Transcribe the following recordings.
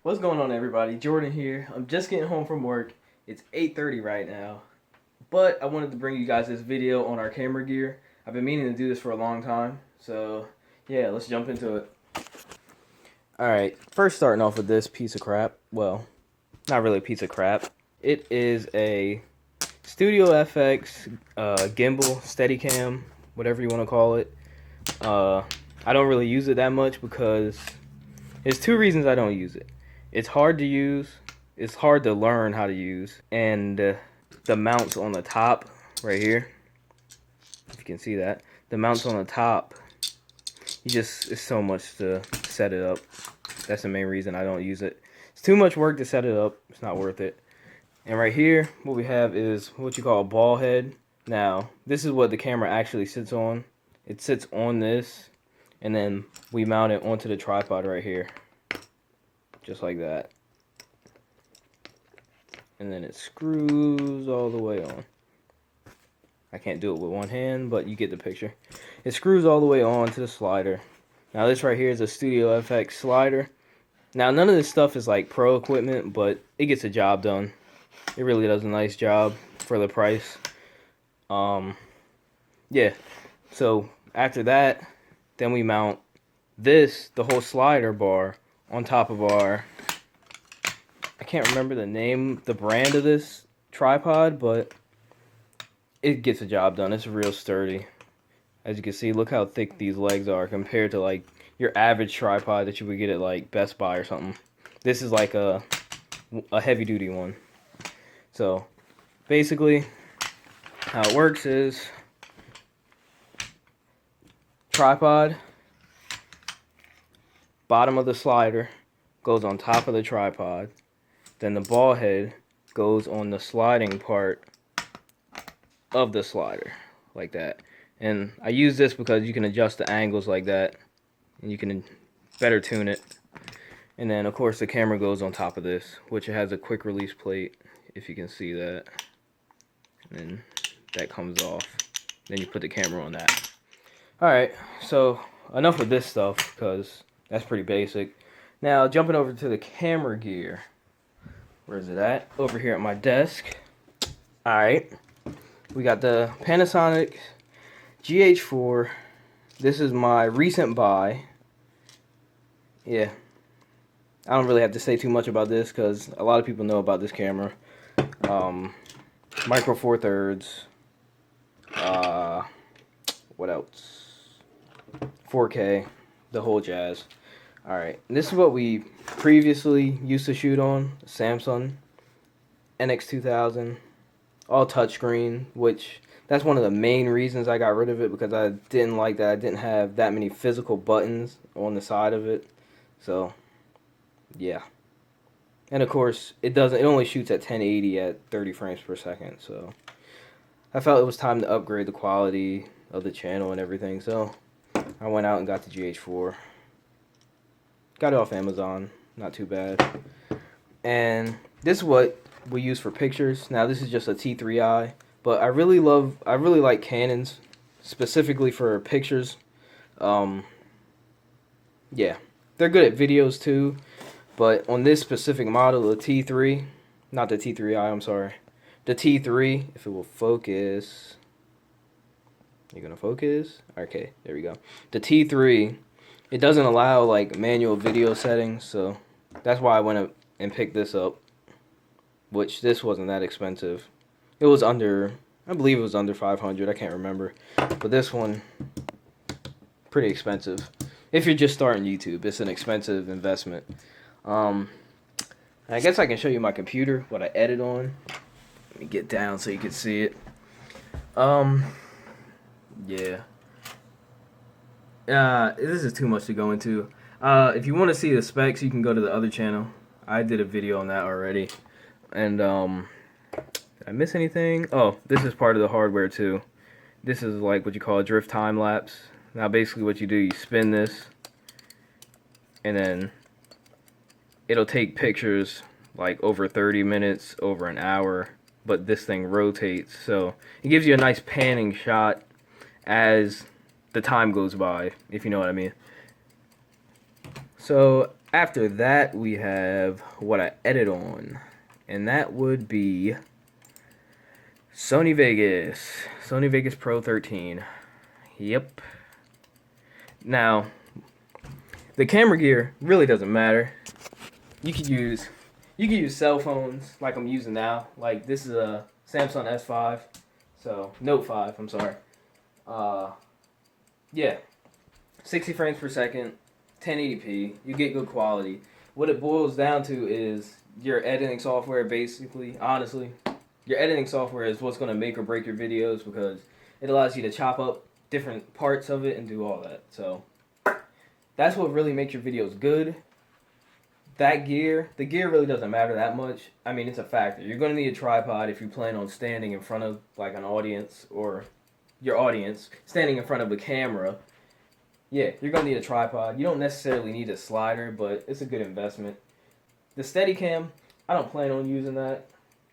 What's going on, everybody? Jordan here. I'm just getting home from work. It's 8:30 right now, but I wanted to bring you guys this video on our camera gear. I've been meaning to do this for a long time, so yeah, let's jump into it. Alright, first starting off with this piece of crap. Well, not really a piece of crap. It is a Studio FX gimbal, Steadicam, whatever you want to call it. I don't really use it that much because there's two reasons I don't use it. It's hard to use, it's hard to learn how to use, and the mounts on the top right here, if you can see that, the mounts on the top, it's so much to set it up. That's the main reason I don't use it. It's too much work to set it up. It's not worth it. And right here, what we have is what you call a ball head. Now, this is what the camera actually sits on. It sits on this, and then we mount it onto the tripod right here. Just like that. And then it screws all the way on. I can't do it with one hand, but you get the picture. It screws all the way on to the slider. Now this right here is a Studio FX slider. Now none of this stuff is like pro equipment, but it gets the job done. It really does a nice job for the price. Yeah. So after that, then we mount this, the whole slider bar, on top of our, I can't remember the brand of this tripod, but it gets the job done. It's real sturdy. As you can see, look how thick these legs are compared to like your average tripod that you would get at like Best Buy or something. This is like a heavy duty one. So basically how it works is tripod, bottom of the slider goes on top of the tripod, then the ball head goes on the sliding part of the slider, like that. And I use this because you can adjust the angles like that, and you can better tune it. And then of course the camera goes on top of this, which has a quick release plate, if you can see that. And then that comes off. Then you put the camera on that. Alright, so enough with this stuff, because that's pretty basic. Now, jumping over to the camera gear. Where is it at? Over here at my desk. Alright. We got the Panasonic Gh4. This is my recent buy. Yeah. I don't really have to say too much about this because a lot of people know about this camera. Micro Four Thirds. What else? 4K. The whole jazz. Alright, this is what we previously used to shoot on, Samsung NX2000, all touchscreen, which that's one of the main reasons I got rid of it, because I didn't like that I didn't have that many physical buttons on the side of it. So, yeah. And of course, it only shoots at 1080 at 30 frames per second, so I felt it was time to upgrade the quality of the channel and everything, so I went out and got the Gh4. Got it off Amazon, not too bad. And this is what we use for pictures. Now this is just a T3i, but I really like Canons, specifically for pictures. Yeah, they're good at videos too, but on this specific model, the T3, not the T3i, I'm sorry, the T3, if it will focus, you're gonna focus? Okay, there we go. The T3, it doesn't allow like manual video settings, so that's why I went up and picked this up, which this wasn't that expensive. It was under, I believe it was under 500, I can't remember. But this one, pretty expensive. If you're just starting YouTube, it's an expensive investment. I guess I can show you my computer, what I edit on. Let me get down so you can see it. Yeah. This is too much to go into. If you want to see the specs, you can go to the other channel. I did a video on that already. And did I miss anything? Oh, this is part of the hardware too. This is like what you call a drift time lapse. Now basically what you do, you spin this, and then it'll take pictures like over 30 minutes, over an hour, but this thing rotates, so it gives you a nice panning shot as the time goes by, if you know what I mean. So after that, we have what I edit on, and that would be Sony Vegas Pro 13. Yep. Now, the camera gear really doesn't matter. You could use cell phones like I'm using now. Like this is a Samsung S5, so Note 5. I'm sorry. Yeah, 60 frames per second, 1080p. You get good quality. What it boils down to is your editing software. Basically, honestly, your editing software is what's going to make or break your videos because it allows you to chop up different parts of it and do all that. So that's what really makes your videos good. The gear really doesn't matter that much. I mean, it's a factor. You're going to need a tripod if you plan on standing in front of like an audience or your audience, standing in front of a camera. Yeah, you're going to need a tripod. You don't necessarily need a slider, but it's a good investment. The Steadicam, I don't plan on using that.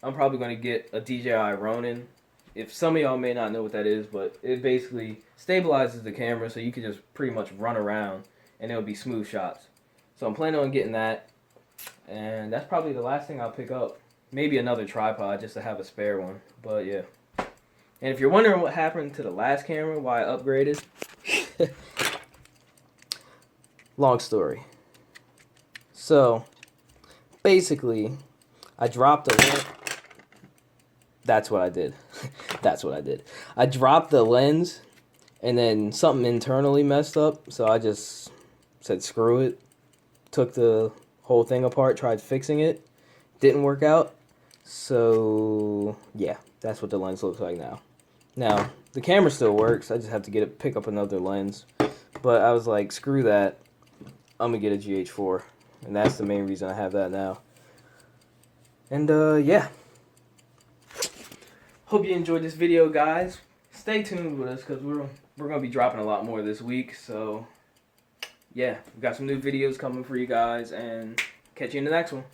I'm probably going to get a DJI Ronin. If some of y'all may not know what that is, but it basically stabilizes the camera so you can just pretty much run around and it'll be smooth shots. So I'm planning on getting that. And that's probably the last thing I'll pick up. Maybe another tripod just to have a spare one. But yeah. And if you're wondering what happened to the last camera, why I upgraded. Long story. So, basically, I dropped the lens. That's what I did. That's what I did. I dropped the lens, and then something internally messed up, so I just said screw it. Took the whole thing apart, tried fixing it. Didn't work out. So, yeah, that's what the lens looks like now. Now, the camera still works. I just have to pick up another lens. But I was like, screw that. I'm going to get a Gh4. And that's the main reason I have that now. And, yeah. Hope you enjoyed this video, guys. Stay tuned with us because we're going to be dropping a lot more this week. So, yeah, we've got some new videos coming for you guys. And catch you in the next one.